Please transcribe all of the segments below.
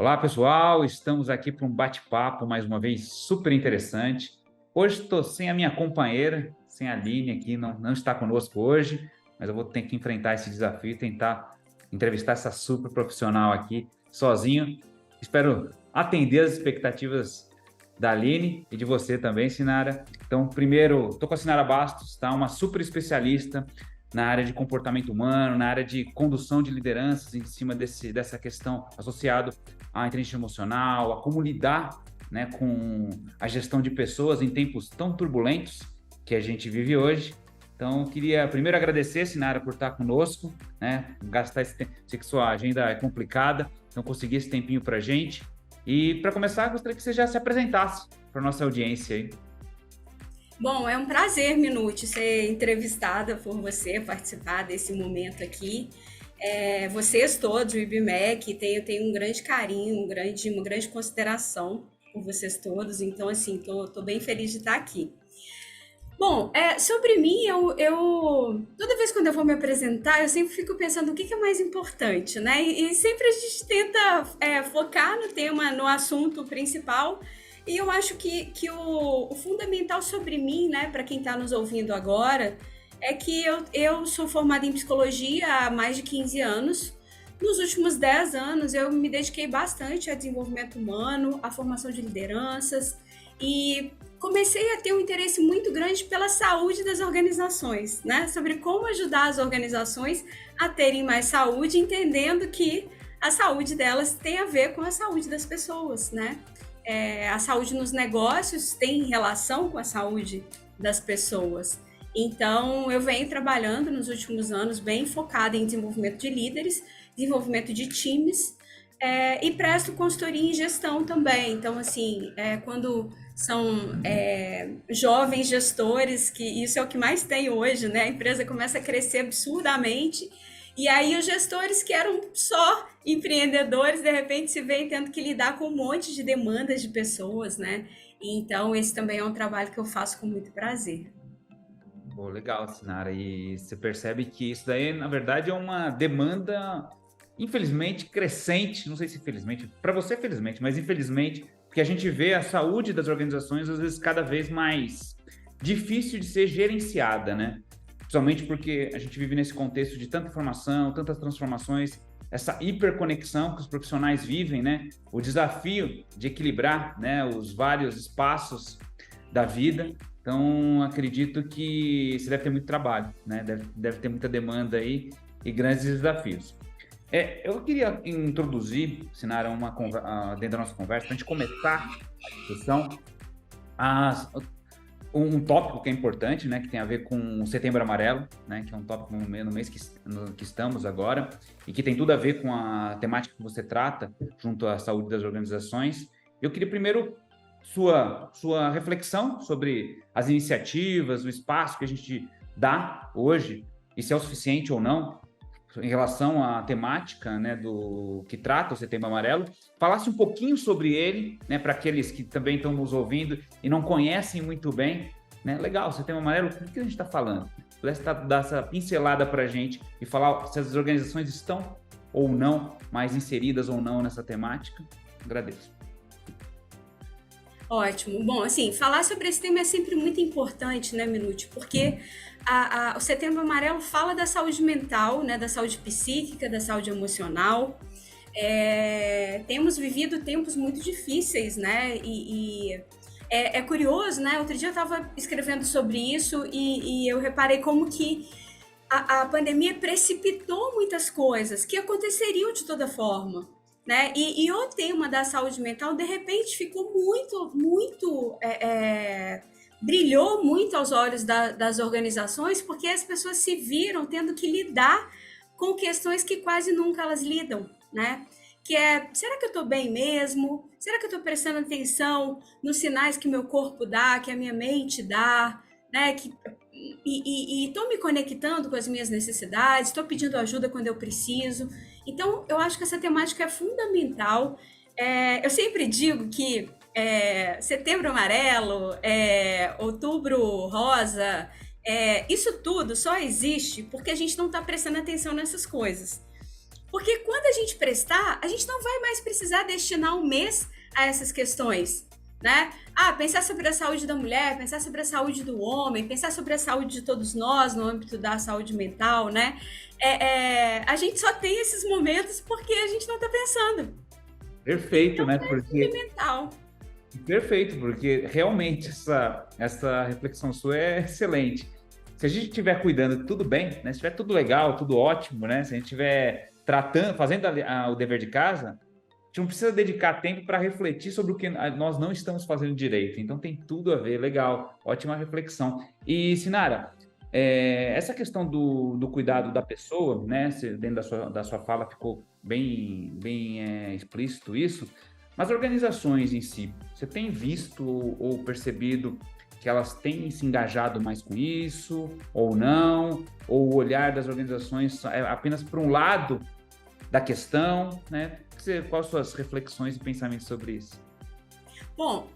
Olá, pessoal. Estamos aqui para um bate-papo, mais uma vez, super interessante. Hoje estou sem a minha companheira, sem a Aline aqui, não está conosco hoje, mas eu vou ter que enfrentar esse desafio e tentar entrevistar essa super profissional aqui sozinho. Espero atender as expectativas da Aline e de você também, Sinara. Então, primeiro, estou com a Sinara Bastos, tá? Uma super especialista na área de comportamento humano, na área de condução de lideranças, em cima dessa questão associada à inteligência emocional, a como lidar, né, com a gestão de pessoas em tempos tão turbulentos que a gente vive hoje. Então, queria primeiro agradecer, Sinara, por estar conosco, né, gastar esse tempo, sei que sua agenda é complicada, então conseguir esse tempinho para a gente. E, para começar, gostaria que você já se apresentasse para a nossa audiência aí. Bom, é um prazer, Minute, ser entrevistada por você, participar desse momento aqui. Vocês todos, o IBMEC, tenho um grande carinho, uma grande consideração por vocês todos, então, assim, tô bem feliz de estar aqui. Bom, sobre mim, toda vez quando eu vou me apresentar, eu sempre fico pensando o que é mais importante, né? E sempre a gente tenta focar no tema, no assunto principal. E eu acho que o fundamental sobre mim, né, para quem está nos ouvindo agora, é que eu sou formada em psicologia há mais de 15 anos. Nos últimos 10 anos, eu me dediquei bastante a desenvolvimento humano, à formação de lideranças e comecei a ter um interesse muito grande pela saúde das organizações, né? Sobre como ajudar as organizações a terem mais saúde, entendendo que a saúde delas tem a ver com a saúde das pessoas, né? A saúde nos negócios tem relação com a saúde das pessoas. Então, eu venho trabalhando nos últimos anos bem focada em desenvolvimento de líderes, desenvolvimento de times, e presto consultoria em gestão também. Então, assim, quando são jovens gestores, que isso é o que mais tem hoje, né? A empresa começa a crescer absurdamente, e aí os gestores que eram só empreendedores, de repente se veem tendo que lidar com um monte de demandas de pessoas, né? Então, esse também é um trabalho que eu faço com muito prazer. Pô, legal, Sinara. E você percebe que isso daí, na verdade, é uma demanda, infelizmente, crescente. Não sei se infelizmente, para você, felizmente, mas infelizmente, porque a gente vê a saúde das organizações, às vezes, cada vez mais difícil de ser gerenciada, né? Principalmente porque a gente vive nesse contexto de tanta informação, tantas transformações, essa hiperconexão que os profissionais vivem, né? O desafio de equilibrar, né, os vários espaços da vida. Então, acredito que você deve ter muito trabalho, né? Deve ter muita demanda aí e grandes desafios. Eu queria introduzir, Sinara, dentro da nossa conversa, para a gente começar a discussão, as, um tópico que é importante, né? Que tem a ver com o Setembro Amarelo, né? Que é um tópico no mês que estamos agora e que tem tudo a ver com a temática que você trata junto à saúde das organizações. Eu queria primeiro sua reflexão sobre as iniciativas, o espaço que a gente dá hoje, e se é o suficiente ou não, em relação à temática, né, do que trata o Setembro Amarelo, falasse um pouquinho sobre ele, né, para aqueles que também estão nos ouvindo e não conhecem muito bem, né? Legal, Setembro Amarelo, o que a gente está falando? Pudesse dar essa pincelada para a gente e falar se as organizações estão ou não mais inseridas ou não nessa temática. Agradeço. Ótimo. Bom, assim, falar sobre esse tema é sempre muito importante, né, Minute? Porque o Setembro Amarelo fala da saúde mental, né, da saúde psíquica, da saúde emocional. Temos vivido tempos muito difíceis, né? É curioso, né? Outro dia eu estava escrevendo sobre isso e eu reparei como que a pandemia precipitou muitas coisas que aconteceriam de toda forma, né? E o tema da saúde mental, de repente, ficou muito, brilhou muito aos olhos das organizações, porque as pessoas se viram tendo que lidar com questões que quase nunca elas lidam, né? Que será que eu estou bem mesmo? Será que eu estou prestando atenção nos sinais que meu corpo dá, que a minha mente dá, né? E estou me conectando com as minhas necessidades, estou pedindo ajuda quando eu preciso. Então, eu acho que essa temática é fundamental. Eu sempre digo que Setembro Amarelo, Outubro Rosa, isso tudo só existe porque a gente não está prestando atenção nessas coisas. Porque quando a gente gente prestar, a gente não vai mais precisar destinar um mês a essas questões, né? Pensar sobre a saúde da mulher, pensar sobre a saúde do homem, pensar sobre a saúde de todos nós no âmbito da saúde mental, né? A gente só tem esses momentos porque a gente não está pensando. Perfeito, Então, né? é fundamental. Perfeito, porque realmente essa reflexão sua é excelente. Se a gente estiver cuidando, tudo bem, né? Se estiver tudo legal, tudo ótimo, né? Se a gente estiver tratando, fazendo o dever de casa, a gente não precisa dedicar tempo para refletir sobre o que nós não estamos fazendo direito. Então tem tudo a ver, legal, ótima reflexão. E, Sinara, essa questão do cuidado da pessoa, né? Dentro da sua fala ficou bem explícito isso. Mas organizações em si, você tem visto ou percebido que elas têm se engajado mais com isso, ou não? Ou o olhar das organizações é apenas para um lado da questão, né? Quais as suas reflexões e pensamentos sobre isso? Bom,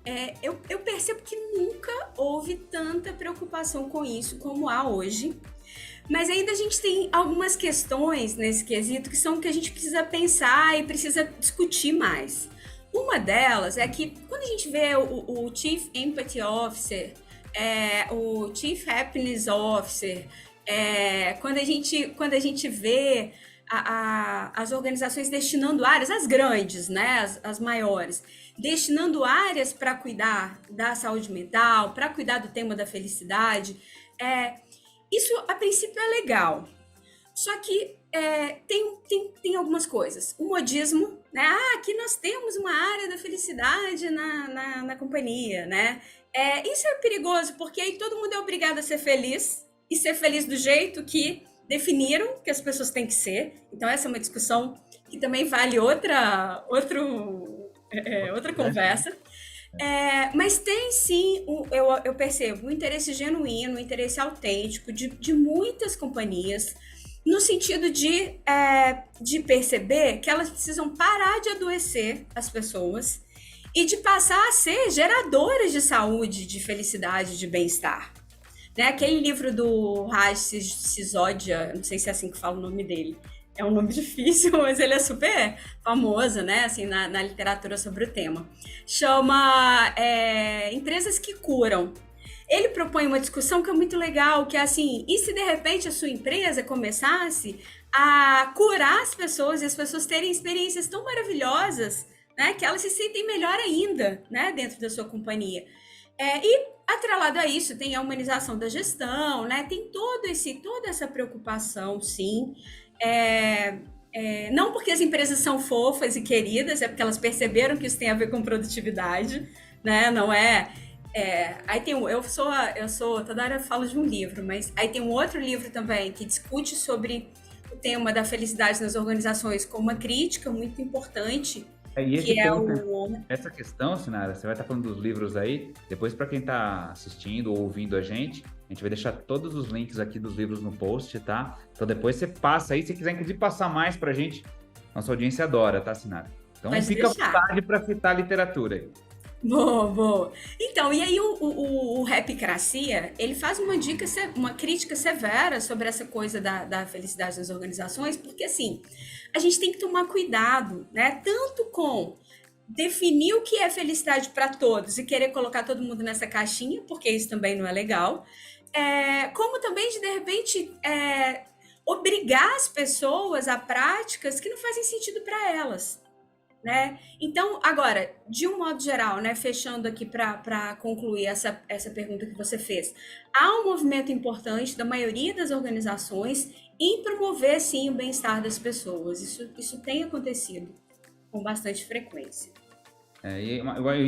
eu percebo que nunca houve tanta preocupação com isso como há hoje. Mas ainda a gente tem algumas questões nesse quesito que são que a gente precisa pensar e precisa discutir mais. Uma delas é que quando a gente vê o Chief Empathy Officer, o Chief Happiness Officer, quando a gente vê as organizações destinando áreas, as grandes, né, as maiores, destinando áreas para cuidar da saúde mental, para cuidar do tema da felicidade, isso a princípio é legal. Só que tem algumas coisas. O modismo, né? Aqui nós temos uma área da felicidade na companhia, né? Isso é perigoso, porque aí todo mundo é obrigado a ser feliz, e ser feliz do jeito que definiram que as pessoas têm que ser. Então essa é uma discussão que também vale outra conversa. Mas tem sim, eu percebo, um interesse genuíno, um interesse autêntico de muitas companhias, no sentido de perceber que elas precisam parar de adoecer as pessoas e de passar a ser geradoras de saúde, de felicidade, de bem-estar. Né? Aquele livro do Raj Sisodia, não sei se é assim que fala o nome dele, é um nome difícil, mas ele é super famoso, né, assim, na literatura sobre o tema. Chama Empresas que Curam. Ele propõe uma discussão que é muito legal, que é assim, e se de repente a sua empresa começasse a curar as pessoas e as pessoas terem experiências tão maravilhosas, né, que elas se sentem melhor ainda, né, dentro da sua companhia. E atrelado a isso tem a humanização da gestão, né, tem toda essa preocupação, sim. Não porque as empresas são fofas e queridas, é porque elas perceberam que isso tem a ver com produtividade, né? Não aí tem eu sou toda hora eu falo de um livro, mas aí tem um outro livro também que discute sobre o tema da felicidade nas organizações com uma crítica muito importante, E esse que é ponto, essa questão, Sinara, você vai estar falando dos livros aí, depois para quem está assistindo ou ouvindo a gente vai deixar todos os links aqui dos livros no post, tá? Então depois você passa aí, se quiser inclusive passar mais pra gente, nossa audiência adora, tá, Sinara? Então Pode fica deixar. à vontade para citar a literatura aí. Boa. Então, e aí o Rapicracia, ele faz uma crítica severa sobre essa coisa da felicidade das organizações, porque assim, a gente tem que tomar cuidado, né? Tanto com definir o que é felicidade para todos e querer colocar todo mundo nessa caixinha, porque isso também não é legal, como também de repente obrigar as pessoas a práticas que não fazem sentido para elas. Né? Então, agora, de um modo geral, né, fechando aqui para concluir essa pergunta que você fez, há um movimento importante da maioria das organizações em promover, sim, o bem-estar das pessoas. Isso tem acontecido com bastante frequência.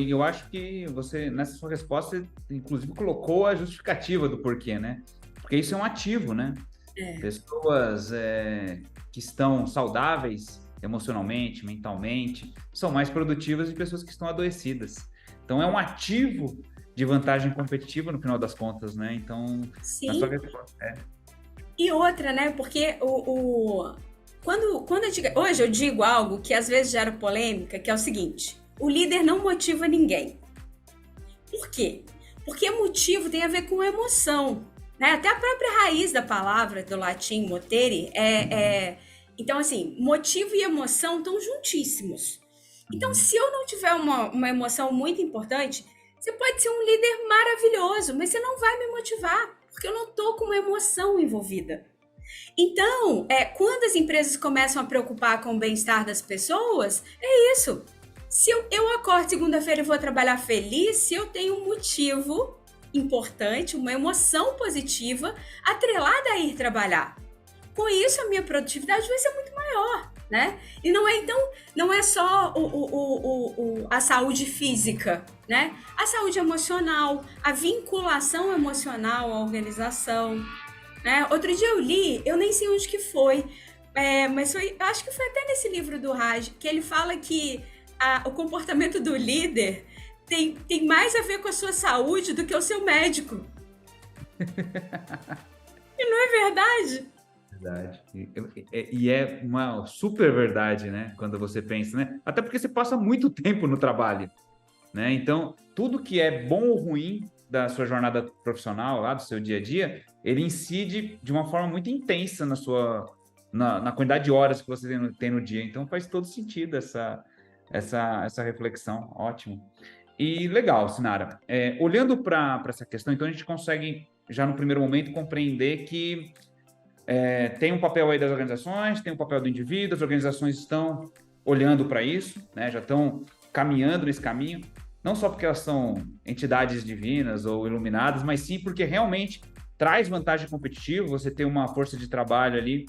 Eu acho que você, nessa sua resposta, inclusive colocou a justificativa do porquê, né? Porque isso é um ativo, né? Pessoas que estão saudáveis emocionalmente, mentalmente, são mais produtivas de pessoas que estão adoecidas. Então, é um ativo de vantagem competitiva no final das contas, né? Então, sim. Na sua resposta, E outra, né? Porque hoje eu digo algo que às vezes gera polêmica, que é o seguinte: o líder não motiva ninguém. Por quê? Porque motivo tem a ver com emoção, né? Até a própria raiz da palavra do latim motere Então, assim, motivo e emoção estão juntíssimos. Então, Uhum. se eu não tiver uma emoção muito importante, você pode ser um líder maravilhoso, mas você não vai me motivar, porque eu não estou com uma emoção envolvida. Então, quando as empresas começam a preocupar com o bem-estar das pessoas, é isso. Se eu acordo segunda-feira e vou trabalhar feliz, se eu tenho um motivo importante, uma emoção positiva atrelada a ir trabalhar. Com isso, a minha produtividade vai ser muito maior, né? E não é só a saúde física, né? A saúde emocional, a vinculação emocional à organização, né? Outro dia eu li, eu nem sei onde que foi, mas eu acho que foi até nesse livro do Raj, que ele fala que o comportamento do líder tem mais a ver com a sua saúde do que o seu médico. E não é verdade? Verdade. E é uma super verdade, né? Quando você pensa, né? Até porque você passa muito tempo no trabalho, né? Então, tudo que é bom ou ruim da sua jornada profissional, lá do seu dia a dia, ele incide de uma forma muito intensa na quantidade de horas que você tem no dia. Então, faz todo sentido essa reflexão. Ótimo. E legal, Sinara. Olhando para essa questão, então a gente consegue, já no primeiro momento, compreender que tem um papel aí das organizações, tem um papel do indivíduo, as organizações estão olhando para isso, né? Já estão caminhando nesse caminho, não só porque elas são entidades divinas ou iluminadas, mas sim porque realmente traz vantagem competitiva, você ter uma força de trabalho ali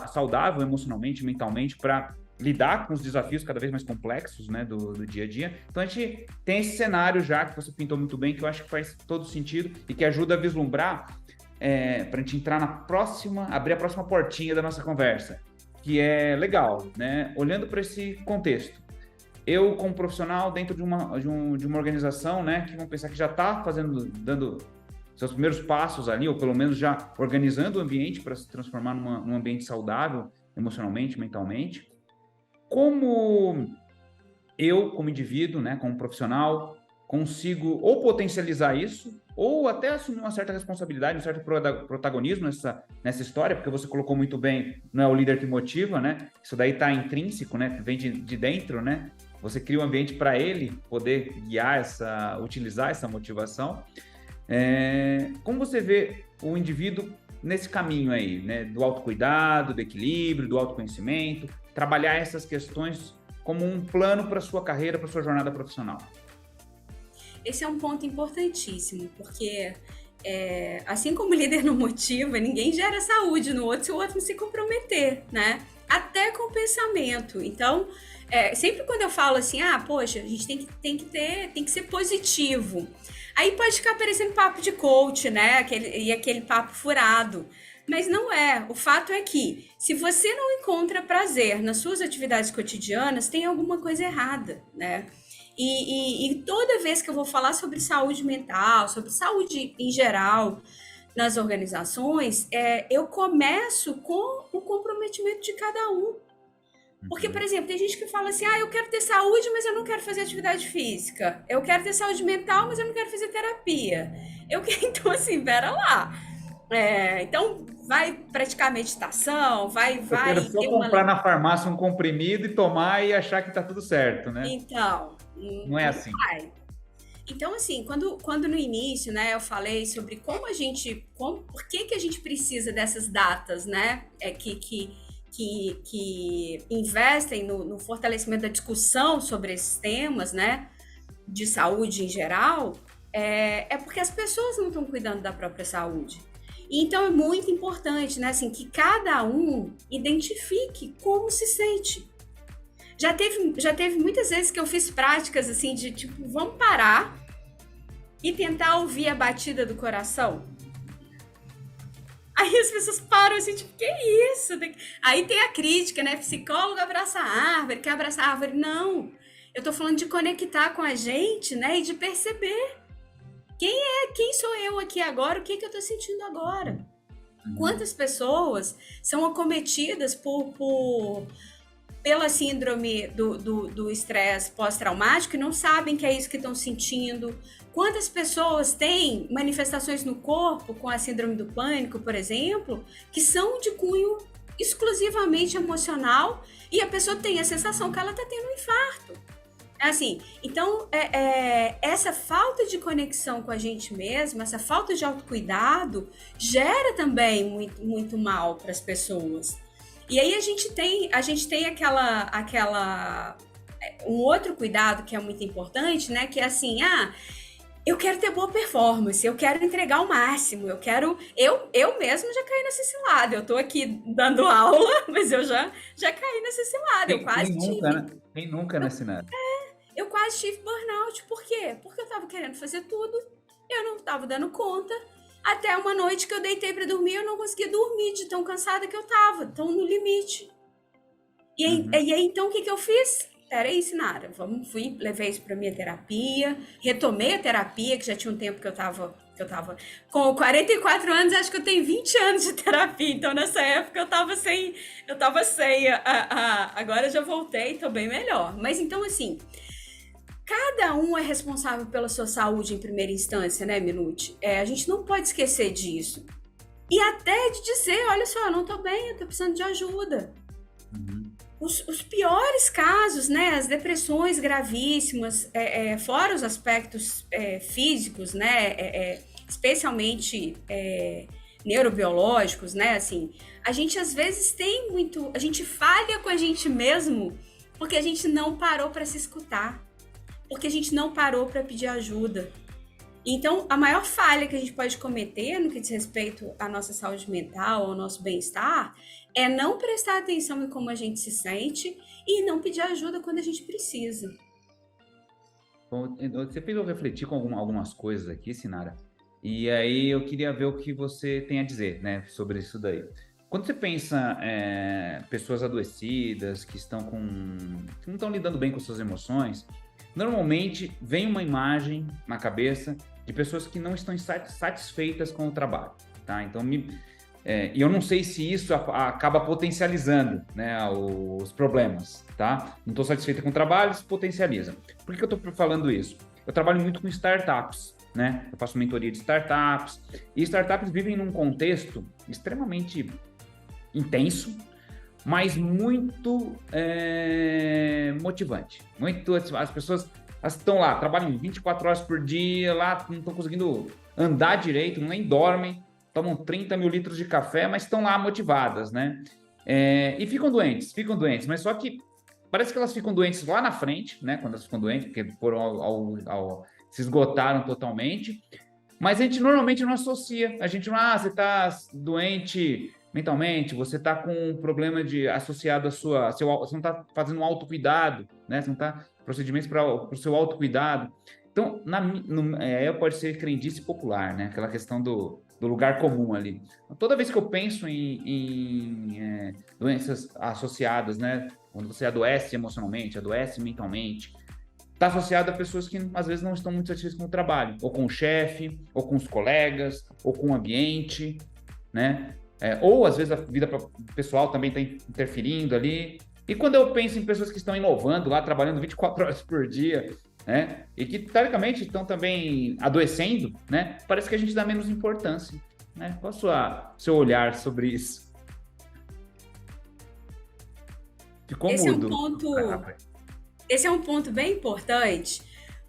saudável emocionalmente, mentalmente, para lidar com os desafios cada vez mais complexos, né, do dia a dia. Então a gente tem esse cenário já que você pintou muito bem, que eu acho que faz todo sentido e que ajuda a vislumbrar para a gente entrar abrir a próxima portinha da nossa conversa, que é legal, né? Olhando para esse contexto, eu como profissional dentro de uma organização, né, que vamos pensar que já está dando seus primeiros passos ali, ou pelo menos já organizando o ambiente para se transformar num ambiente saudável, emocionalmente, mentalmente. Como eu, como indivíduo, né, como profissional, consigo ou potencializar isso, ou até assumir uma certa responsabilidade, um certo protagonismo nessa história, porque você colocou muito bem, não é o líder que motiva, né? Isso daí está intrínseco, né? Vem de dentro, né? Você cria um ambiente para ele poder utilizar essa motivação. Como você vê o indivíduo nesse caminho aí, né? Do autocuidado, do equilíbrio, do autoconhecimento, trabalhar essas questões como um plano para sua carreira, para sua jornada profissional? Esse é um ponto importantíssimo, porque assim como o líder não motiva, ninguém gera saúde no outro se o outro não se comprometer, né? Até com o pensamento. Então, sempre quando eu falo assim, poxa, a gente tem que ser positivo. Aí pode ficar parecendo papo de coach, né? Aquele papo furado. Mas não é. O fato é que, se você não encontra prazer nas suas atividades cotidianas, tem alguma coisa errada, né? E toda vez que eu vou falar sobre saúde mental, sobre saúde em geral nas organizações, eu começo com o comprometimento de cada um. Porque, por exemplo, tem gente que fala assim, eu quero ter saúde, mas eu não quero fazer atividade física. Eu quero ter saúde mental, mas eu não quero fazer terapia. Então, assim, pera lá. Então, vai praticar meditação, vai Eu quero só ter comprar na farmácia um comprimido e tomar e achar que está tudo certo, né? Então, Não é não assim. vai. Então, assim, quando no início, né, eu falei sobre por que a gente precisa dessas datas, né, que investem no fortalecimento da discussão sobre esses temas, né, de saúde em geral, porque as pessoas não estão cuidando da própria saúde. E então é muito importante, né, assim, que cada um identifique como se sente. Já teve muitas vezes que eu fiz práticas assim de tipo, vamos parar e tentar ouvir a batida do coração. Aí as pessoas param assim, tipo, que isso? Aí tem a crítica, né? Psicólogo abraça a árvore, quer abraçar a árvore. Não, eu tô falando de conectar com a gente, né? E de perceber quem sou eu aqui agora, o que eu tô sentindo agora. Quantas pessoas são acometidas pela síndrome do estresse pós-traumático e não sabem que é isso que estão sentindo. Quantas pessoas têm manifestações no corpo com a síndrome do pânico, por exemplo, que são de cunho exclusivamente emocional e a pessoa tem a sensação que ela está tendo um infarto. Assim, então, essa falta de conexão com a gente mesmo, essa falta de autocuidado, gera também muito, muito mal para as pessoas. E aí a gente tem um outro cuidado que é muito importante, né? Que é assim, eu quero ter boa performance, eu quero entregar o máximo, eu mesmo já caí nessa cilada. Eu tô aqui dando aula, mas eu já caí nessa cilada, eu Quem quase nunca, tive. né? Quem nunca, né, Sinara? Eu quase tive burnout. Por quê? Porque eu tava querendo fazer tudo, eu não tava dando conta. Até uma noite que eu deitei pra dormir, eu não conseguia dormir de tão cansada que eu tava, tão no limite. Uhum. E aí então, o que que eu fiz? Peraí, Sinara, levei isso pra minha terapia, retomei a terapia, que já tinha um tempo que eu tava com 44 anos, acho que eu tenho 20 anos de terapia, então nessa época eu tava sem, agora eu já voltei, tô bem melhor. Mas então, assim, cada um é responsável pela sua saúde em primeira instância, né, Minute? A gente não pode esquecer disso. E até de dizer, olha só, eu não tô bem, eu tô precisando de ajuda. Uhum. Os piores casos, né, as depressões gravíssimas, fora os aspectos físicos, né, especialmente neurobiológicos, né, assim, a gente às vezes a gente falha com a gente mesmo porque a gente não parou para se escutar, porque a gente não parou para pedir ajuda. Então, a maior falha que a gente pode cometer no que diz respeito à nossa saúde mental, ao nosso bem-estar, é não prestar atenção em como a gente se sente e não pedir ajuda quando a gente precisa. Bom, você fez eu refletir com algumas coisas aqui, Sinara, e aí eu queria ver o que você tem a dizer, né, sobre isso daí. Quando você pensa pessoas adoecidas, que não estão lidando bem com suas emoções, normalmente vem uma imagem na cabeça de pessoas que não estão satisfeitas com o trabalho, tá? Então, e eu não sei se isso acaba potencializando, né, os problemas, tá? Não estou satisfeita com o trabalho, isso potencializa. Por que eu estou falando isso? Eu trabalho muito com startups, né? Eu faço mentoria de startups, e startups vivem num contexto extremamente intenso, mas muito motivante. As pessoas estão lá, trabalham 24 horas por dia, lá não estão conseguindo andar direito, nem dormem, tomam 30 mil litros de café, mas estão lá motivadas, né? E ficam doentes, mas só que parece que elas ficam doentes lá na frente, né? Quando elas ficam doentes, porque foram se esgotaram totalmente, mas a gente normalmente não associa. A gente não, você está doente mentalmente, você está com um problema associado você não está fazendo um autocuidado, né? Você não está procedimentos para o seu autocuidado. Então, pode ser crendice popular, né? Aquela questão do lugar comum ali. Toda vez que eu penso em doenças associadas, né? Quando você adoece emocionalmente, adoece mentalmente, está associado a pessoas que às vezes não estão muito satisfeitas com o trabalho, ou com o chefe, ou com os colegas, ou com o ambiente, né? Ou às vezes a vida pessoal também está interferindo ali. E quando eu penso em pessoas que estão inovando lá, trabalhando 24 horas por dia, né? E que teoricamente estão também adoecendo, né? Parece que a gente dá menos importância, né? Qual o seu olhar sobre isso? Ficou Esse é um mudo. ponto, esse é um ponto bem importante,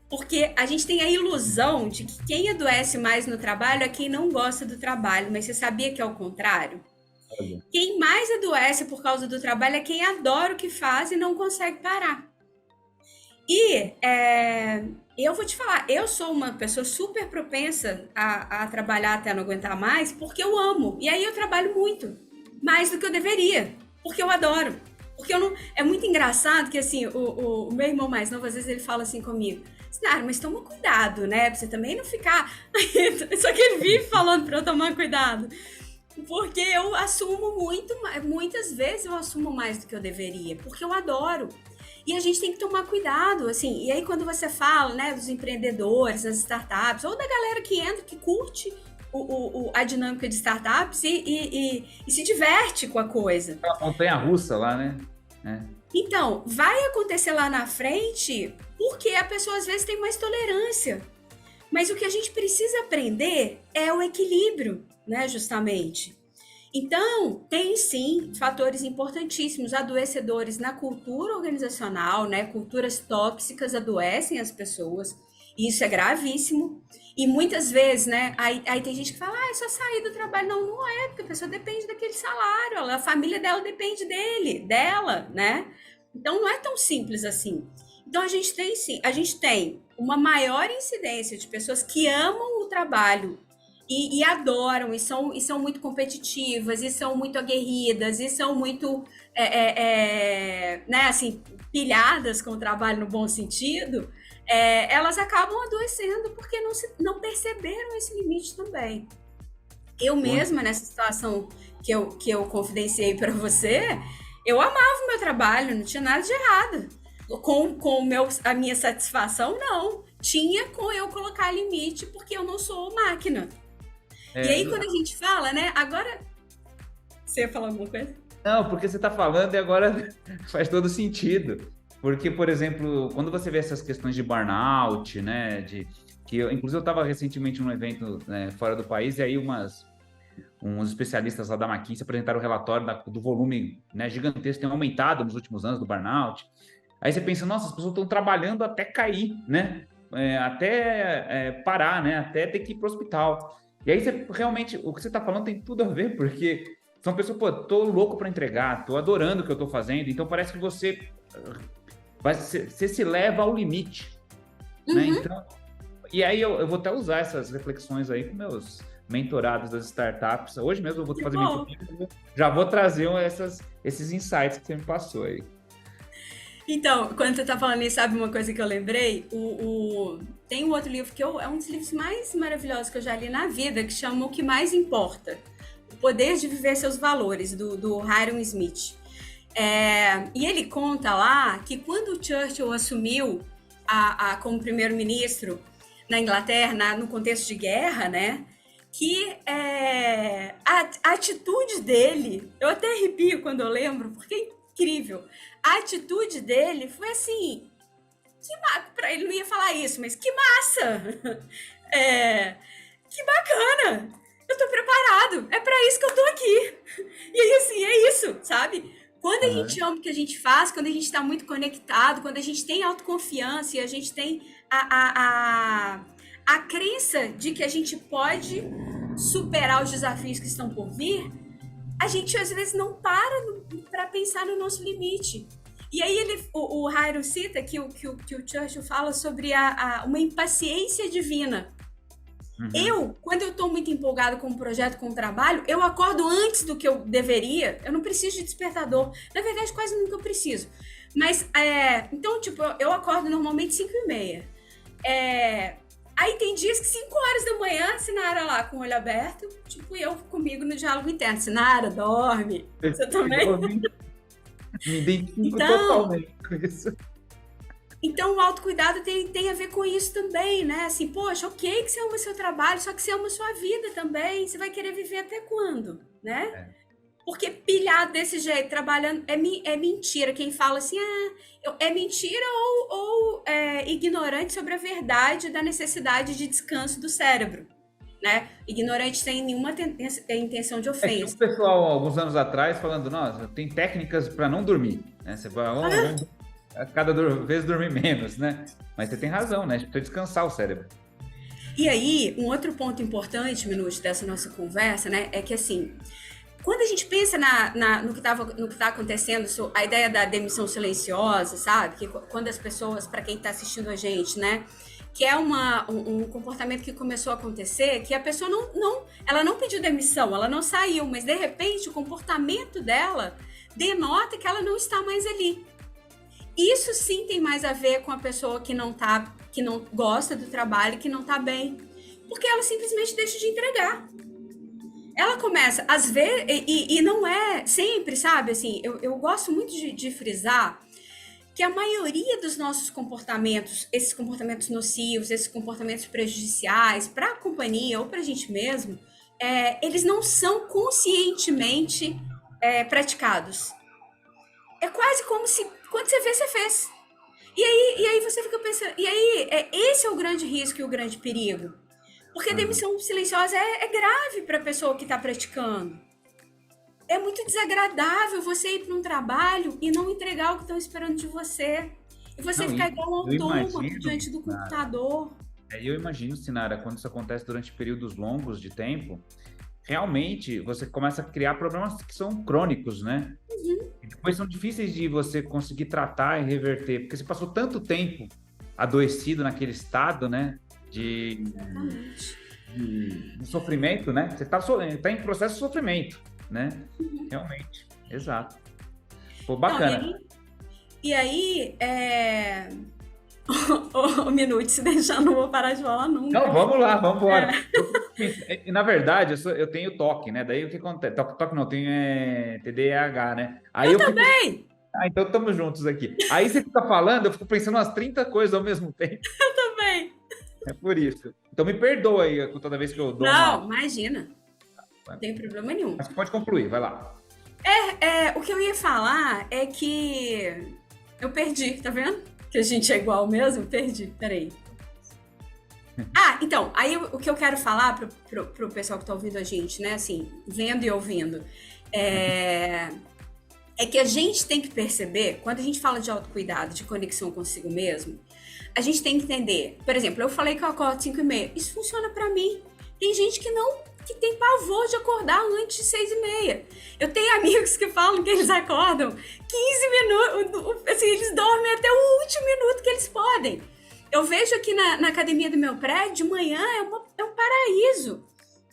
porque a gente tem a ilusão de que quem adoece mais no trabalho é quem não gosta do trabalho, mas você sabia que é o contrário? Olha. Quem mais adoece por causa do trabalho é quem adora o que faz e não consegue parar. E eu vou te falar, eu sou uma pessoa super propensa a trabalhar até não aguentar mais, porque eu amo. E aí eu trabalho muito, mais do que eu deveria, porque eu adoro. Porque eu não. É muito engraçado que assim, o meu irmão mais novo, às vezes ele fala assim comigo, Sinara, mas toma cuidado, né? Pra você também não ficar. Só que ele vive falando pra eu tomar cuidado. Porque eu assumo muitas vezes eu assumo mais do que eu deveria, porque eu adoro. E a gente tem que tomar cuidado, assim. E aí, quando você fala, né, dos empreendedores, das startups, ou da galera que entra, que curte a dinâmica de startups e se diverte com a coisa. A montanha-russa lá, né? Então, vai acontecer lá na frente porque a pessoa às vezes tem mais tolerância. Mas o que a gente precisa aprender é o equilíbrio, né, justamente. Então, tem sim fatores importantíssimos, adoecedores na cultura organizacional, né? Culturas tóxicas adoecem as pessoas, e isso é gravíssimo. E muitas vezes, né? Aí tem gente que fala, ah, é só sair do trabalho. Não, não é, porque a pessoa depende daquele salário, a família dela depende dela, né? Então não é tão simples assim. Então a gente tem sim, a gente tem uma maior incidência de pessoas que amam o trabalho e adoram, e são muito competitivas, e são muito aguerridas, e são muito, né, assim, pilhadas com o trabalho no bom sentido, elas acabam adoecendo porque não perceberam esse limite também. Eu Muito. mesma, nessa situação que eu confidenciei para você, eu amava o meu trabalho, não tinha nada de errado. A minha satisfação, não. Tinha com eu colocar limite, porque eu não sou máquina. E É, aí, quando a gente fala, né? Agora. Você ia falar alguma coisa? não, porque você está falando e agora faz todo sentido. Porque, por exemplo, quando você vê essas questões de burnout, né, inclusive eu estava recentemente num evento, né, fora do país e aí uns especialistas lá da McKinsey apresentaram o relatório do volume, né, gigantesco que tem aumentado nos últimos anos do burnout. Aí você pensa, nossa, as pessoas estão trabalhando até cair, né, até parar, né, até ter que ir para o hospital. E aí você realmente, o que você está falando tem tudo a ver, porque são pessoas, pô, tô louco para entregar, tô adorando o que eu tô fazendo, então parece que você se leva ao limite, né? Uhum, Então, e aí eu vou até usar essas reflexões aí com meus mentorados das startups. Hoje mesmo eu vou que fazer bom. mentoria, já vou trazer esses insights que você me passou aí. Então, quando você tá falando isso, sabe uma coisa que eu lembrei? Tem um outro livro é um dos livros mais maravilhosos que eu já li na vida, que chama O Que Mais Importa. O Poder de Viver Seus Valores, do Hiram Smith. E ele conta lá que quando o Churchill assumiu como primeiro-ministro na Inglaterra, no contexto de guerra, né? Que a atitude dele, eu até arrepio quando eu lembro, porque é incrível. A atitude dele foi assim, para ele não ia falar isso, mas que massa! É, que bacana! Eu tô preparado, é para isso que eu tô aqui. E aí, assim, é isso, sabe? Quando a gente Uhum. ama o que a gente faz, quando a gente está muito conectado, quando a gente tem autoconfiança e a gente tem a crença de que a gente pode superar os desafios que estão por vir, a gente às vezes não para pensar no nosso limite. E aí o Hiram cita que o Churchill fala sobre uma impaciência divina. Uhum. Quando eu estou muito empolgado com um projeto, com um trabalho, eu acordo antes do que eu deveria. Eu não preciso de despertador. Na verdade, quase nunca eu preciso. Mas, então, tipo, eu acordo normalmente 5h30. Aí tem dias que 5 horas da manhã, a Sinara lá com o olho aberto, tipo, eu comigo no diálogo interno. Sinara, dorme. Você também? Eu me identifico Então, totalmente com isso. Então, o autocuidado tem a ver com isso também, né? Assim, poxa, ok que você ama o seu trabalho, só que você ama a sua vida também. Você vai querer viver até quando, né? É. Porque pilhado desse jeito, trabalhando, é mentira. Quem fala assim, é mentira ou ignorante sobre a verdade da necessidade de descanso do cérebro, né? Ignorante sem nenhuma intenção de Tinha um ofensa. pessoal alguns anos atrás falando, nossa, tem técnicas para não dormir, né? Você vai, vamos a cada vez dormir menos, né? Mas você tem razão, né? A gente precisa descansar o cérebro. E aí, um outro ponto importante, Minuto, dessa nossa conversa, né, é que assim, quando a gente pensa no que tá acontecendo, a ideia da demissão silenciosa, sabe? Que quando as pessoas, para quem está assistindo a gente, né? Que é um comportamento que começou a acontecer, que a pessoa ela não pediu demissão, ela não saiu, mas de repente o comportamento dela denota que ela não está mais ali. Isso sim tem mais a ver com a pessoa que não gosta do trabalho, que não tá bem. Porque ela simplesmente deixa de entregar. Ela começa, às vezes, e não é sempre, sabe? Assim, eu gosto muito de frisar que a maioria dos nossos comportamentos, esses comportamentos nocivos, esses comportamentos prejudiciais para a companhia ou para a gente mesmo, eles não são conscientemente praticados. É quase como se, quando você vê, você fez. E aí você fica pensando, e aí esse é o grande risco e o grande perigo. Porque a Uhum. demissão silenciosa é grave para a pessoa que está praticando. é muito desagradável você ir para um trabalho e não entregar o que estão esperando de você. E você Não, ficar e igual um eu autômato imagino, diante do Sinara, computador. eu imagino, Sinara, quando isso acontece durante períodos longos de tempo, realmente você começa a criar problemas que são crônicos, né? E depois são difíceis de você conseguir tratar e reverter, porque você passou tanto tempo adoecido naquele estado, né? De, Exatamente. de sofrimento, né? Você tá em processo de sofrimento, né? Realmente, exato. Pô, Não, bacana. e aí o Minute, se deixar, não vou parar de falar nunca. Não, vamos lá, vamos embora. Na verdade, eu tenho toque, né? Daí o que acontece? Toque não, eu tenho TDAH, né? Aí Eu eu fico. também, Ah, então estamos juntos aqui. Aí você fica falando, eu fico pensando umas 30 coisas ao mesmo tempo. eu também. É por isso. Então me perdoa aí toda vez que eu dou Não, uma. imagina, não tem problema nenhum. Mas pode concluir, vai lá. O que eu ia falar é que eu perdi, tá vendo? Que a gente é igual mesmo, perdi. Peraí. Então, aí o que eu quero falar pro pessoal que tá ouvindo a gente, né, assim, vendo e ouvindo, é, é que a gente tem que perceber, quando a gente fala de autocuidado, de conexão consigo mesmo, a gente tem que entender. Por exemplo, eu falei que eu acordo 5h30. Isso funciona pra mim. Tem gente que não, que tem pavor de acordar antes de 6h30. Eu tenho amigos que falam que eles acordam 15 minutos, assim, eles dormem até o último minuto que eles podem. Eu vejo aqui na academia do meu prédio, de manhã é um paraíso.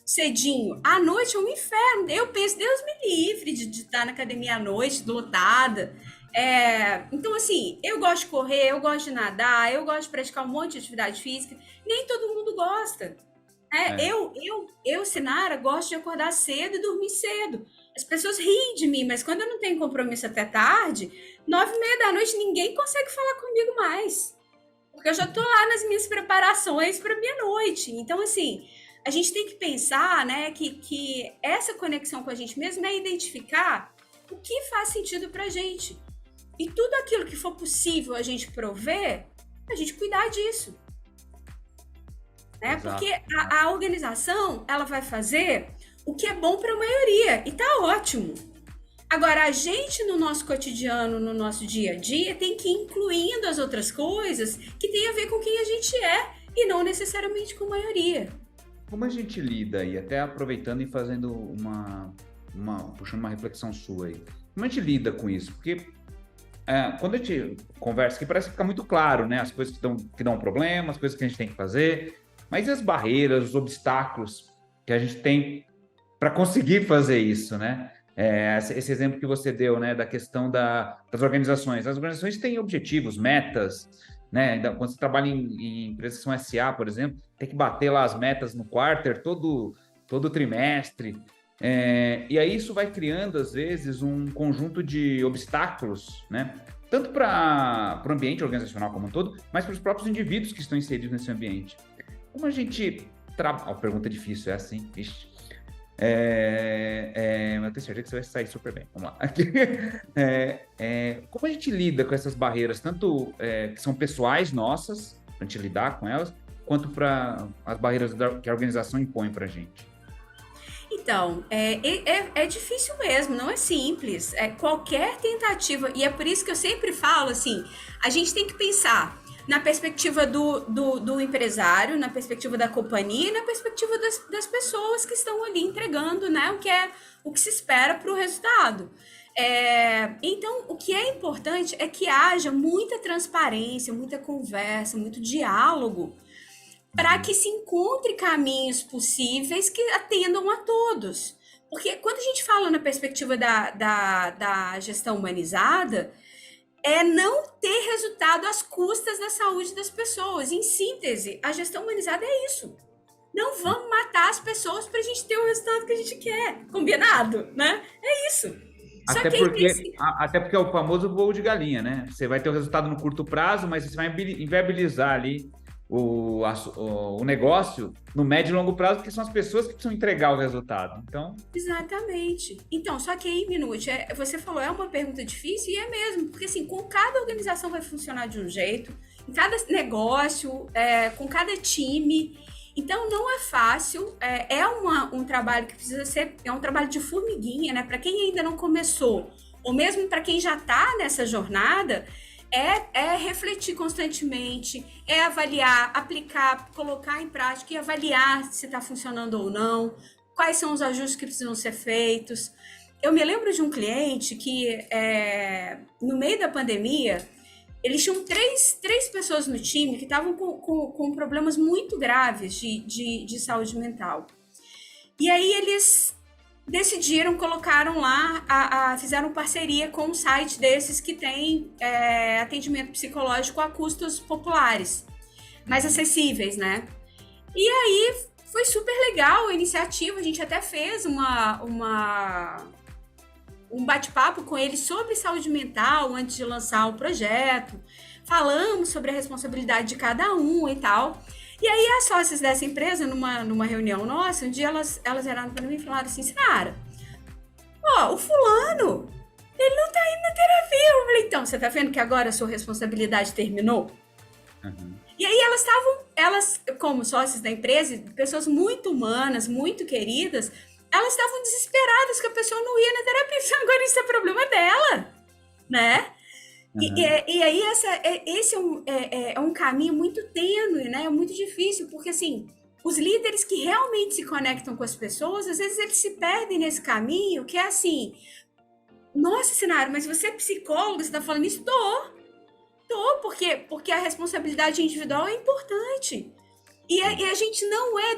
Cedinho. À noite é um inferno. Eu penso, Deus me livre de estar na academia à noite, lotada. Então, assim, eu gosto de correr, eu gosto de nadar, eu gosto de praticar um monte de atividade física. Nem todo mundo gosta. É, Sinara, gosto de acordar cedo e dormir cedo. As pessoas riem de mim, mas quando eu não tenho compromisso até tarde, 9h30 da noite, ninguém consegue falar comigo mais. Porque eu já tô lá nas minhas preparações para minha noite. Então, assim, a gente tem que pensar, né, que essa conexão com a gente mesmo é identificar o que faz sentido pra gente. E tudo aquilo que for possível a gente prover, a gente cuidar disso. Né? Porque exato. a organização, ela vai fazer o que é bom para a maioria. E tá ótimo. Agora, a gente, no nosso cotidiano, no nosso dia a dia, tem que ir incluindo as outras coisas que tem a ver com quem a gente é e não necessariamente com a maioria. Como a gente lida aí, até aproveitando e fazendo puxando uma reflexão sua aí. Como a gente lida com isso? Porque quando a gente conversa aqui, parece que fica muito claro, né? As coisas que dão problema, as coisas que a gente tem que fazer, mas e as barreiras, os obstáculos que a gente tem para conseguir fazer isso, né? Esse exemplo que você deu, né, da questão das organizações. As organizações têm objetivos, metas, né? Então, quando você trabalha em empresas que são SA, por exemplo, tem que bater lá as metas no quarter todo trimestre. E aí isso vai criando, às vezes, um conjunto de obstáculos, né? Tanto para o ambiente organizacional como um todo, mas para os próprios indivíduos que estão inseridos nesse ambiente. Como a gente trabalha... pergunta difícil, é assim, ixi. Eu tenho certeza que você vai sair super bem. Vamos lá. Como a gente lida com essas barreiras, tanto que são pessoais nossas, para a gente lidar com elas, quanto para as barreiras que a organização impõe para a gente? Então, é difícil mesmo, não é simples. Qualquer tentativa, e é por isso que eu sempre falo assim, a gente tem que pensar na perspectiva do empresário, na perspectiva da companhia e na perspectiva das pessoas que estão ali entregando, né, o que se espera para o resultado. Então, o que é importante é que haja muita transparência, muita conversa, muito diálogo, para que se encontre caminhos possíveis que atendam a todos. Porque quando a gente fala na perspectiva da gestão humanizada, é não ter resultado às custas da saúde das pessoas. Em síntese, a gestão humanizada é isso. Não vamos matar as pessoas para a gente ter o resultado que a gente quer. Combinado, né? É isso. Até porque é o famoso voo de galinha, né? Você vai ter o resultado no curto prazo, mas você vai inviabilizar ali o negócio no médio e longo prazo, porque são as pessoas que precisam entregar o resultado. Então... Exatamente. Então, só que aí, Minute, você falou, é uma pergunta difícil, e é mesmo, porque assim, com cada organização vai funcionar de um jeito, em cada negócio, com cada time, Então, não é fácil, um trabalho que precisa ser, é um trabalho de formiguinha, né? Para quem ainda não começou, ou mesmo para quem já está nessa jornada, é refletir constantemente, é avaliar, aplicar, colocar em prática e avaliar se está funcionando ou não, quais são os ajustes que precisam ser feitos. Eu me lembro de um cliente que, no meio da pandemia, eles tinham três pessoas no time que estavam com problemas muito graves de saúde mental. E aí eles decidiram, colocaram lá, fizeram parceria com um site desses que tem atendimento psicológico a custos populares, mais acessíveis, né? E aí foi super legal a iniciativa, a gente até fez um bate-papo com eles sobre saúde mental antes de lançar o projeto. Falamos sobre a responsabilidade de cada um e tal. E aí as sócias dessa empresa, numa reunião nossa, um dia elas vieram para mim e falaram assim, Sinara, o fulano, ele não tá indo na terapia. Eu falei, então, você tá vendo que agora a sua responsabilidade terminou? Uhum. E aí elas, como sócias da empresa, pessoas muito humanas, muito queridas, elas estavam desesperadas que a pessoa não ia na terapia. Agora isso é problema dela, né? Uhum. E aí esse é um caminho muito tênue, né? É muito difícil, porque assim, os líderes que realmente se conectam com as pessoas, às vezes eles se perdem nesse caminho, que é assim, nossa, Sinara, mas você é psicóloga, você está falando isso? Tô, porque a responsabilidade individual é importante. E a gente não é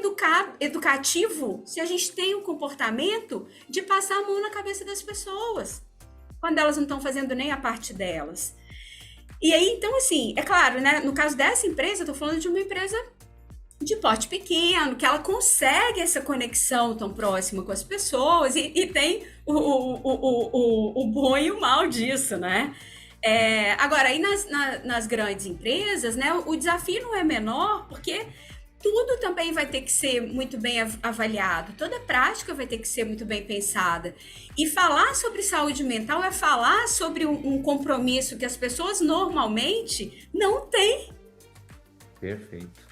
educativo se a gente tem um comportamento de passar a mão na cabeça das pessoas, quando elas não estão fazendo nem a parte delas. E aí, então, assim, é claro, né? No caso dessa empresa, eu tô falando de uma empresa de porte pequeno, que ela consegue essa conexão tão próxima com as pessoas e tem o bom e o mal disso, né? Agora, aí nas grandes empresas, né, o desafio não é menor, porque tudo também vai ter que ser muito bem avaliado, toda prática vai ter que ser muito bem pensada. E falar sobre saúde mental é falar sobre um compromisso que as pessoas normalmente não têm, Perfeito.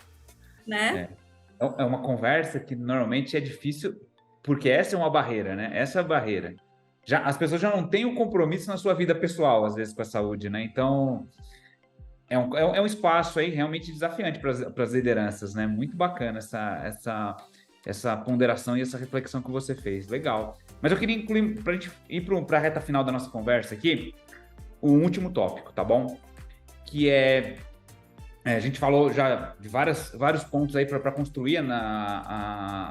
né? É. É uma conversa que normalmente é difícil, porque essa é uma barreira, né? Essa é a barreira. As pessoas já não têm o compromisso na sua vida pessoal, às vezes, com a saúde, né? Então, é um espaço aí realmente desafiante para as lideranças, né? Muito bacana essa ponderação e essa reflexão que você fez. Legal. Mas eu queria incluir, para a gente ir para a reta final da nossa conversa aqui, o último tópico, tá bom? Que a gente falou já de vários pontos aí para construir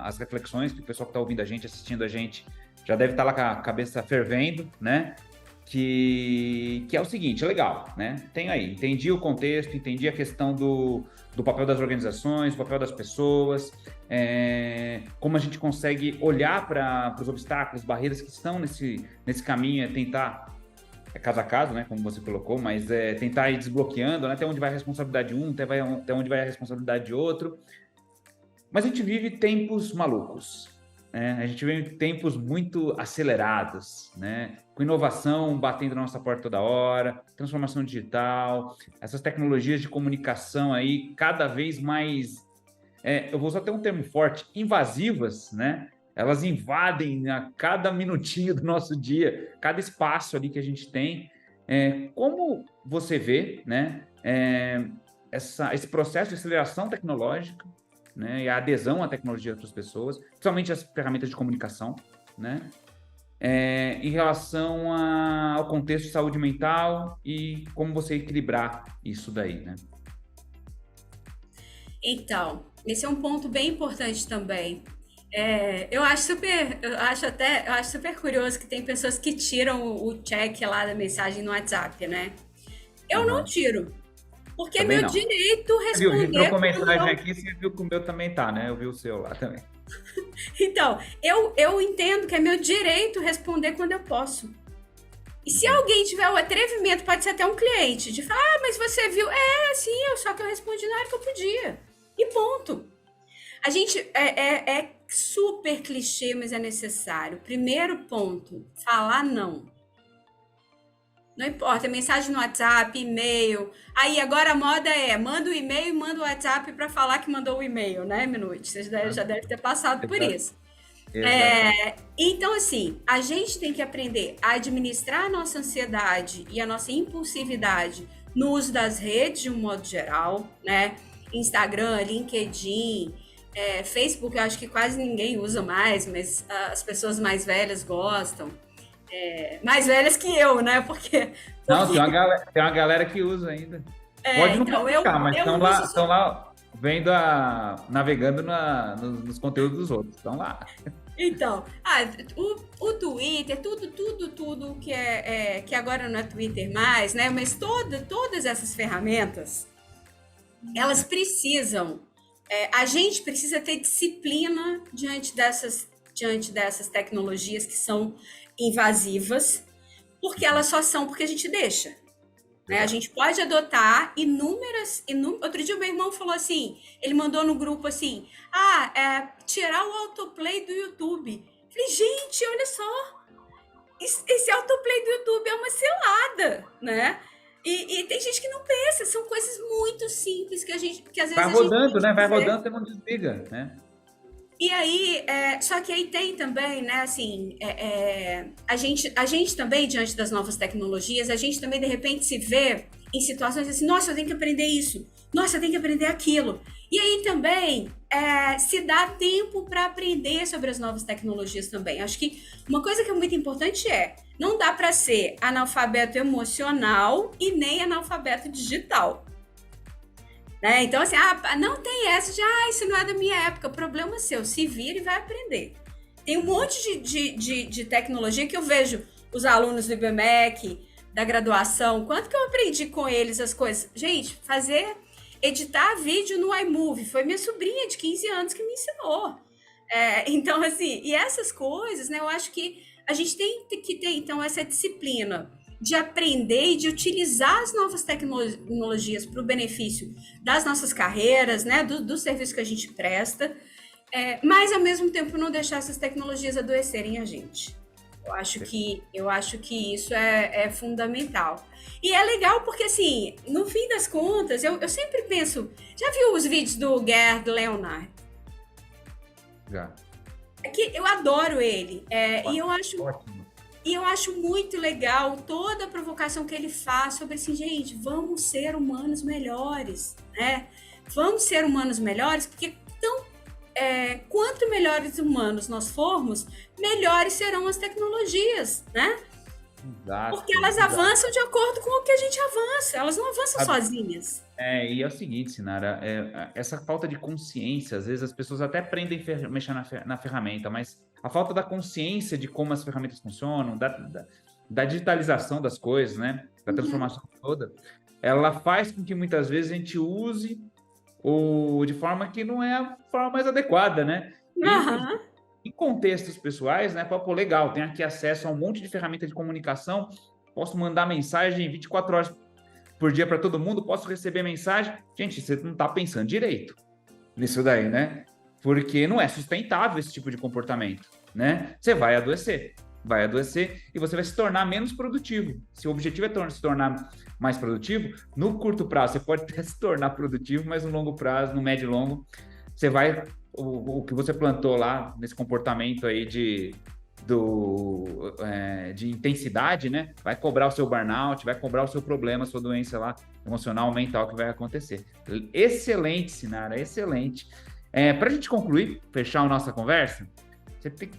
as reflexões, que o pessoal que está ouvindo a gente, assistindo a gente, já deve estar lá com a cabeça fervendo, né? Que é o seguinte, legal, né? Tem aí, entendi o contexto, entendi a questão do papel das organizações, do papel das pessoas, como a gente consegue olhar para os obstáculos, barreiras que estão nesse caminho, tentar caso a caso, né, como você colocou, mas tentar ir desbloqueando, né, até onde vai a responsabilidade de um, até onde vai a responsabilidade de outro. Mas a gente vive tempos malucos, né? A gente vive tempos muito acelerados, né? Com inovação batendo na nossa porta toda hora, transformação digital, essas tecnologias de comunicação aí cada vez mais, eu vou usar até um termo forte, invasivas, né? Elas invadem a cada minutinho do nosso dia, cada espaço ali que a gente tem. Como você vê, né? Esse processo de aceleração tecnológica, né, e a adesão à tecnologia das pessoas, principalmente as ferramentas de comunicação, né, em relação ao contexto de saúde mental e como você equilibrar isso daí, né? Então, esse é um ponto bem importante também. Eu acho super curioso que tem pessoas que tiram o check lá da mensagem no WhatsApp, né? Eu não Uhum. tiro, porque é Também meu não. direito Você viu, a gente responder trocou quando mensagem eu... aqui, você viu que o meu também tá, né? Eu vi o seu lá também. Então, eu entendo que é meu direito responder quando eu posso. E se Uhum. alguém tiver o atrevimento, pode ser até um cliente, de falar, mas você viu? Sim, só que eu respondi na hora que eu podia. E ponto. A gente é super clichê, mas é necessário. Primeiro ponto, falar não. Não importa, mensagem no WhatsApp, e-mail. Aí agora a moda é, manda o e-mail e manda o WhatsApp para falar que mandou o e-mail, né, Minute? Você já deve ter passado por Exa- isso. Exatamente. Então, assim, a gente tem que aprender a administrar a nossa ansiedade e a nossa impulsividade no uso das redes de um modo geral, né? Instagram, LinkedIn, Facebook, eu acho que quase ninguém usa mais, mas as pessoas mais velhas gostam. Mais velhas que eu, né? Não, Porque tem uma galera que usa ainda. Pode não então, eu, publicar, mas eu uso só. estão lá vendo navegando nos conteúdos dos outros. Estão lá. Então, o Twitter, tudo que agora não é Twitter mais, né? Mas todas essas ferramentas, elas precisam, a gente precisa ter disciplina diante dessas tecnologias que são invasivas, porque elas só são porque a gente deixa. Né? A Exato. gente pode adotar Outro dia o meu irmão falou assim, ele mandou no grupo assim, tirar o autoplay do YouTube. Falei, gente, olha só, esse autoplay do YouTube é uma cilada, né? E tem gente que não pensa, são coisas muito simples que às vezes Vai a gente rodando, pode né? Vai fazer. rodando, você não desliga, né? E aí, só que aí tem também, né, assim, a gente também, diante das novas tecnologias, a gente também, de repente, se vê em situações assim, nossa, eu tenho que aprender isso, nossa, eu tenho que aprender aquilo. E aí também se dá tempo para aprender sobre as novas tecnologias também. Acho que uma coisa que é muito importante não dá para ser analfabeto emocional e nem analfabeto digital. Né? Então, assim, não tem essa de, isso não é da minha época. Problema seu, se vira e vai aprender. Tem um monte de tecnologia que eu vejo os alunos do IBMEC, da graduação, quanto que eu aprendi com eles as coisas. Gente, editar vídeo no iMovie, foi minha sobrinha de 15 anos que me ensinou. Então, assim, e essas coisas, né, eu acho que a gente tem que ter, então, essa disciplina de aprender e de utilizar as novas tecnologias para o benefício das nossas carreiras, né, do serviço que a gente presta, mas ao mesmo tempo não deixar essas tecnologias adoecerem a gente. Eu acho que isso é fundamental. E é legal porque, assim, no fim das contas, eu sempre penso, já viu os vídeos do Gerd Leonard? Já. É que eu adoro ele, Ótimo. e eu acho muito legal toda a provocação que ele faz sobre assim, gente, vamos ser humanos melhores, né? Vamos ser humanos melhores, porque quanto melhores humanos nós formos, melhores serão as tecnologias, né? Porque Exato. elas Exato. avançam de acordo com o que a gente avança, elas não avançam sozinhas. E é o seguinte, Sinara, essa falta de consciência, às vezes as pessoas até aprendem a mexer na ferramenta, mas a falta da consciência de como as ferramentas funcionam, da digitalização das coisas, né? Da Uhum. transformação toda, ela faz com que muitas vezes a gente use de forma que não é a forma mais adequada, né? E, inclusive, Aham. em contextos pessoais, né? Pô, legal, tenho aqui acesso a um monte de ferramenta de comunicação, posso mandar mensagem 24 horas por dia para todo mundo, posso receber mensagem. Gente, você não está pensando direito nisso daí, né? Porque não é sustentável esse tipo de comportamento, né? Você vai adoecer e você vai se tornar menos produtivo. Se o objetivo é se tornar mais produtivo, no curto prazo você pode até se tornar produtivo, mas no longo prazo, no médio e longo, você vai o que você plantou lá nesse comportamento aí de intensidade, né? Vai cobrar o seu burnout, vai cobrar o seu problema, a sua doença lá emocional, mental que vai acontecer. Excelente, Sinara, excelente. Para a gente concluir, fechar a nossa conversa,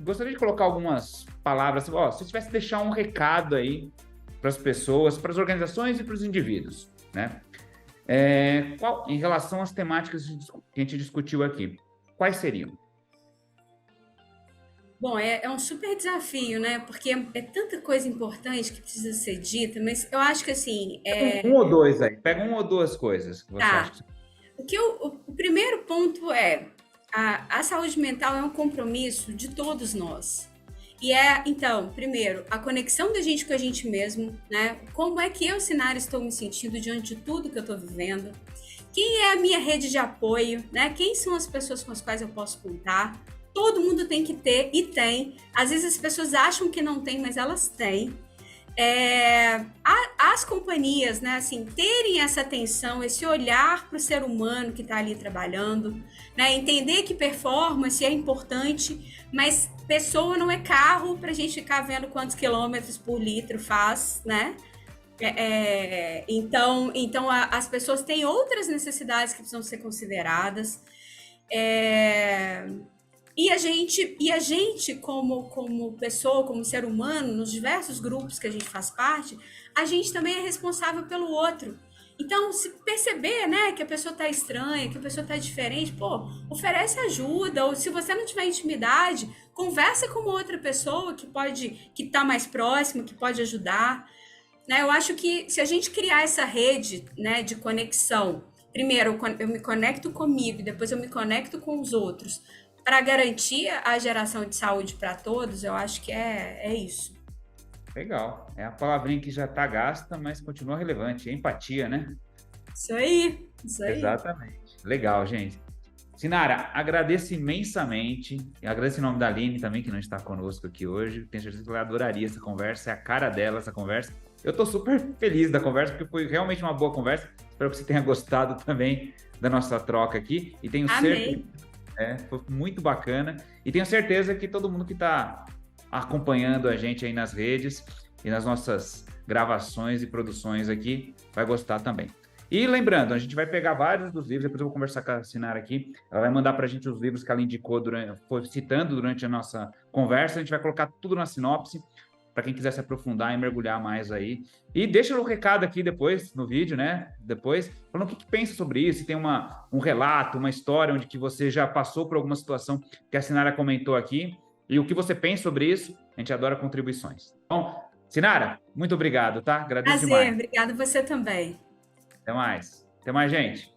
gostaria de colocar algumas palavras, se você tivesse que deixar um recado aí para as pessoas, para as organizações e para os indivíduos, né? Em relação às temáticas que a gente discutiu aqui, quais seriam? Bom, é um super desafio, né? Porque é tanta coisa importante que precisa ser dita, mas eu acho que assim, Pega um ou dois aí, pega uma ou duas coisas que você acha tá. que... O primeiro ponto a saúde mental é um compromisso de todos nós. E então, primeiro, a conexão da gente com a gente mesmo, né? Como é que eu, Sinara, estou me sentindo diante de tudo que eu estou vivendo? Quem é a minha rede de apoio, né? Quem são as pessoas com as quais eu posso contar? Todo mundo tem que ter e tem. Às vezes as pessoas acham que não tem, mas elas têm. As companhias, né, assim, terem essa atenção, esse olhar para o ser humano que está ali trabalhando, né, entender que performance é importante, mas pessoa não é carro para a gente ficar vendo quantos quilômetros por litro faz, né? As pessoas têm outras necessidades que precisam ser consideradas. É, e a gente como pessoa, como ser humano, nos diversos grupos que a gente faz parte, a gente também é responsável pelo outro. Então, se perceber, né, que a pessoa tá estranha, que a pessoa tá diferente, pô, oferece ajuda, ou se você não tiver intimidade, conversa com uma outra pessoa que tá mais próximo, que pode ajudar, né? Eu acho que se a gente criar essa rede, né, de conexão, primeiro eu me conecto comigo, depois eu me conecto com os outros, para garantir a geração de saúde para todos, eu acho que é isso. Legal. É a palavrinha que já está gasta, mas continua relevante. É empatia, né? Isso aí, isso aí. Exatamente. Legal, gente. Sinara, agradeço imensamente. E agradeço em nome da Aline também, que não está conosco aqui hoje. Tenho certeza que ela adoraria essa conversa. É a cara dela, essa conversa. Eu estou super feliz da conversa, porque foi realmente uma boa conversa. Espero que você tenha gostado também da nossa troca aqui. E tenho certeza. Amei. Foi muito bacana. E tenho certeza que todo mundo que está acompanhando a gente aí nas redes e nas nossas gravações e produções aqui vai gostar também. E lembrando, a gente vai pegar vários dos livros, depois eu vou conversar com a Sinara aqui, ela vai mandar para a gente os livros que ela indicou, foi citando durante a nossa conversa, a gente vai colocar tudo na sinopse, para quem quiser se aprofundar e mergulhar mais aí. E deixa o recado aqui depois, no vídeo, né? Depois, falando o que pensa sobre isso, se tem um relato, uma história onde que você já passou por alguma situação que a Sinara comentou aqui, e o que você pensa sobre isso, a gente adora contribuições. Bom, Sinara, muito obrigado, tá? Agradeço Prazer, demais. obrigada você também. Até mais. Até mais, gente.